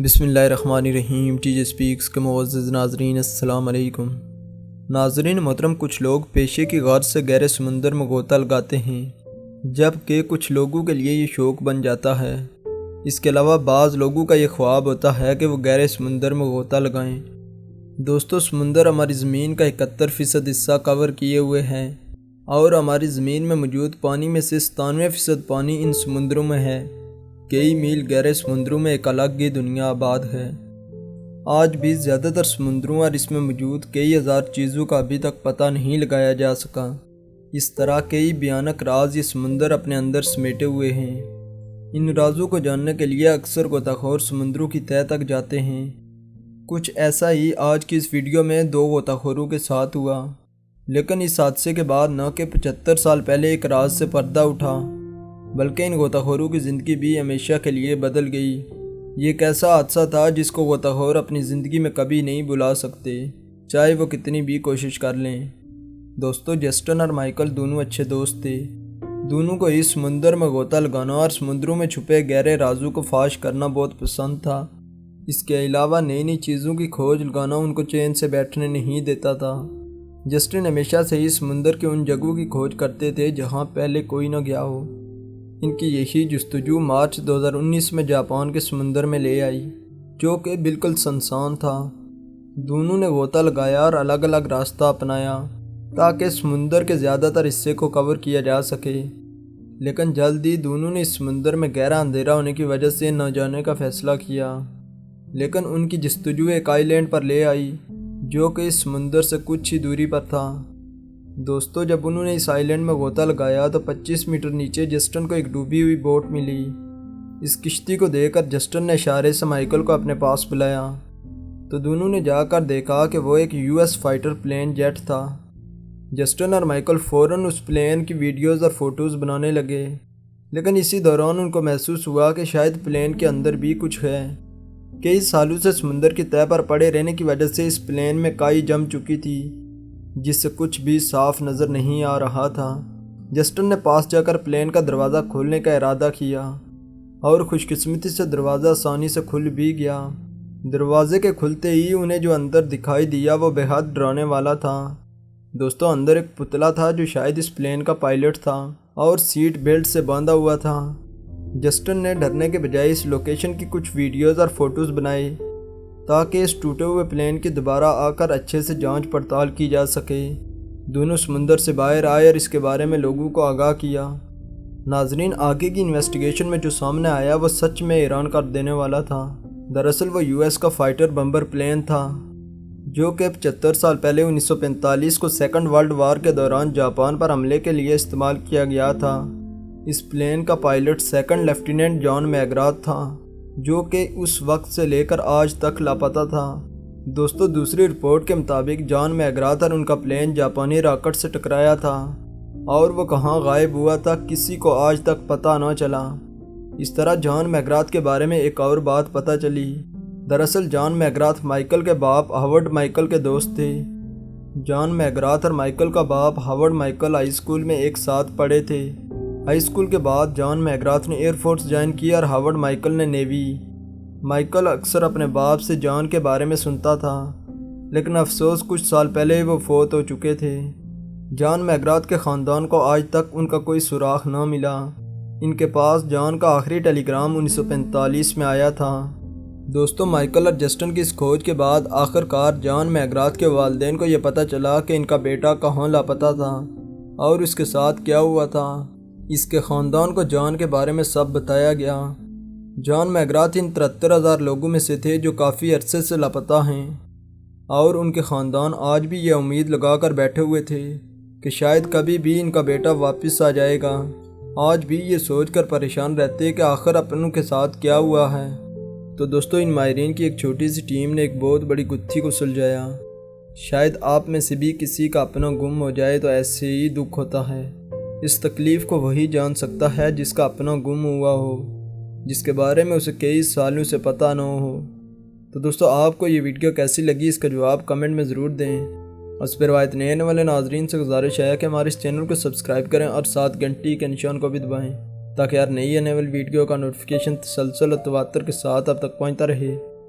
بسم اللہ الرحمن الرحیم۔ ٹی جے سپیکس کے معزز ناظرین السلام علیکم۔ ناظرین محترم، کچھ لوگ پیشے کی غرض سے گہرے سمندر میں غوطہ لگاتے ہیں، جبکہ کچھ لوگوں کے لیے یہ شوق بن جاتا ہے۔ اس کے علاوہ بعض لوگوں کا یہ خواب ہوتا ہے کہ وہ گہرے سمندر میں غوطہ لگائیں۔ دوستو، سمندر ہماری زمین کا 71% حصہ کور کیے ہوئے ہیں، اور ہماری زمین میں موجود پانی میں سے 97% پانی ان سمندروں میں ہے۔ کئی میل گہرے سمندروں میں ایک الگ ہی دنیا آباد ہے۔ آج بھی زیادہ تر سمندروں اور اس میں موجود کئی ہزار چیزوں کا ابھی تک پتہ نہیں لگایا جا سکا۔ اس طرح کئی بھیانک راز یہ سمندر اپنے اندر سمیٹے ہوئے ہیں۔ ان رازوں کو جاننے کے لیے اکثر غوطہ خور سمندروں کی تہہ تک جاتے ہیں۔ کچھ ایسا ہی آج کی اس ویڈیو میں 2 غوطہ خوروں کے ساتھ ہوا، لیکن اس حادثے کے بعد نہ کہ 75 سال پہلے ایک راز سے پردہ اٹھا، بلکہ ان غوطہ خوروں کی زندگی بھی ہمیشہ کے لیے بدل گئی۔ یہ ایک ایسا حادثہ تھا جس کو غوطہ خور اپنی زندگی میں کبھی نہیں بھلا سکتے، چاہے وہ کتنی بھی کوشش کر لیں۔ دوستو، جسٹن اور مائیکل دونوں اچھے دوست تھے۔ دونوں کو اس سمندر میں غوطہ لگانا اور سمندروں میں چھپے گہرے رازوں کو فاش کرنا بہت پسند تھا۔ اس کے علاوہ نئی نئی چیزوں کی کھوج لگانا ان کو چین سے بیٹھنے نہیں دیتا تھا۔ جسٹن ہمیشہ سے ہی سمندر کے ان جگہوں کی کھوج کرتے تھے جہاں پہلے کوئی نہ گیا ہو۔ ان کی یہی جستجو مارچ 2019 میں جاپان کے سمندر میں لے آئی، جو کہ بالکل سنسان تھا۔ دونوں نے غوطہ لگایا اور الگ الگ راستہ اپنایا تاکہ سمندر کے زیادہ تر حصے کو کور کیا جا سکے، لیکن جلد ہی دونوں نے اس سمندر میں گہرا اندھیرا ہونے کی وجہ سے نہ جانے کا فیصلہ کیا۔ لیکن ان کی جستجو ایک آئی لینڈ پر لے آئی جو کہ اس سمندر سے کچھ ہی دوری پر تھا۔ دوستو، جب انہوں نے اس آئی لینڈ میں غوطہ لگایا تو 25 میٹر نیچے جسٹن کو ایک ڈوبی ہوئی بوٹ ملی۔ اس کشتی کو دیکھ کر جسٹن نے اشارے سے مائیکل کو اپنے پاس بلایا، تو دونوں نے جا کر دیکھا کہ وہ ایک US فائٹر پلین جیٹ تھا۔ جسٹن اور مائیکل فوراً اس پلین کی ویڈیوز اور فوٹوز بنانے لگے، لیکن اسی دوران ان کو محسوس ہوا کہ شاید پلین کے اندر بھی کچھ ہے۔ کئی سالوں سے سمندر کی تہہ پر پڑے رہنے کی وجہ سے اس پلین میں کائی جم چکی تھی، جس سے کچھ بھی صاف نظر نہیں آ رہا تھا۔ جسٹن نے پاس جا کر پلین کا دروازہ کھولنے کا ارادہ کیا، اور خوش قسمتی سے دروازہ آسانی سے کھل بھی گیا۔ دروازے کے کھلتے ہی انہیں جو اندر دکھائی دیا وہ بے حد ڈرانے والا تھا۔ دوستو، اندر ایک پتلا تھا جو شاید اس پلین کا پائلٹ تھا اور سیٹ بیلٹ سے باندھا ہوا تھا۔ جسٹن نے ڈرنے کے بجائے اس لوکیشن کی کچھ ویڈیوز اور فوٹوز بنائے تاکہ اس ٹوٹے ہوئے پلین کی دوبارہ آ کر اچھے سے جانچ پڑتال کی جا سکے۔ دونوں سمندر سے باہر آئے اور اس کے بارے میں لوگوں کو آگاہ کیا۔ ناظرین، آگے کی انویسٹیگیشن میں جو سامنے آیا وہ سچ میں حیران کر دینے والا تھا۔ دراصل وہ US کا فائٹر بمبر پلین تھا، جو کہ 75 سال پہلے 1945 کو سیکنڈ ورلڈ وار کے دوران جاپان پر حملے کے لیے استعمال کیا گیا تھا۔ اس پلین کا پائلٹ سیکنڈ لیفٹیننٹ جان میگراتھ تھا، جو کہ اس وقت سے لے کر آج تک لاپتہ تھا۔ دوستو، دوسری رپورٹ کے مطابق جان میگراتھ اور ان کا پلین جاپانی راکٹ سے ٹکرایا تھا، اور وہ کہاں غائب ہوا تھا کسی کو آج تک پتہ نہ چلا۔ اس طرح جان میگراتھ کے بارے میں ایک اور بات پتہ چلی۔ دراصل جان میگراتھ مائیکل کے باپ ہاورڈ مائیکل کے دوست تھے۔ جان میگراتھ اور مائیکل کا باپ ہاورڈ مائیکل ہائی اسکول میں ایک ساتھ پڑھے تھے۔ ہائی اسکول کے بعد جان میگراتھ نے ایئر فورس جوائن کی اور ہاورڈ مائیکل نے نیوی۔ مائیکل اکثر اپنے باپ سے جان کے بارے میں سنتا تھا، لیکن افسوس کچھ سال پہلے ہی وہ فوت ہو چکے تھے۔ جان میگراتھ کے خاندان کو آج تک ان کا کوئی سراغ نہ ملا۔ ان کے پاس جان کا آخری ٹیلی گرام 1945 میں آیا تھا۔ دوستو، مائیکل اور جسٹن کی اس کھوج کے بعد آخر کار جان میگراتھ کے والدین کو یہ پتہ چلا کہ ان کا بیٹا کہاں لاپتہ تھا اور اس کے ساتھ کیا ہوا تھا۔ اس کے خاندان کو جان کے بارے میں سب بتایا گیا۔ جان میگراتھ ان 73,000 لوگوں میں سے تھے جو کافی عرصے سے لاپتہ ہیں، اور ان کے خاندان آج بھی یہ امید لگا کر بیٹھے ہوئے تھے کہ شاید کبھی بھی ان کا بیٹا واپس آ جائے گا۔ آج بھی یہ سوچ کر پریشان رہتے کہ آخر اپنوں کے ساتھ کیا ہوا ہے۔ تو دوستو، ان ماہرین کی ایک چھوٹی سی ٹیم نے ایک بہت بڑی گتھی کو سلجھایا۔ شاید آپ میں سے بھی کسی کا اپنا گم ہو جائے تو ایسے ہی دکھ ہوتا ہے۔ اس تکلیف کو وہی جان سکتا ہے جس کا اپنا گم ہوا ہو، جس کے بارے میں اسے کئی سالوں سے پتہ نہ ہو۔ تو دوستو، آپ کو یہ ویڈیو کیسی لگی اس کا جواب کمنٹ میں ضرور دیں، اور اس پر روایت نئے آنے والے ناظرین سے گزارش ہے کہ ہمارے اس چینل کو سبسکرائب کریں اور ساتھ گھنٹی کے نشان کو بھی دبائیں تاکہ ہر نئی آنے والی ویڈیو کا نوٹیفیکیشن تسلسل اور تواتر کے ساتھ اب تک پہنچتا رہے۔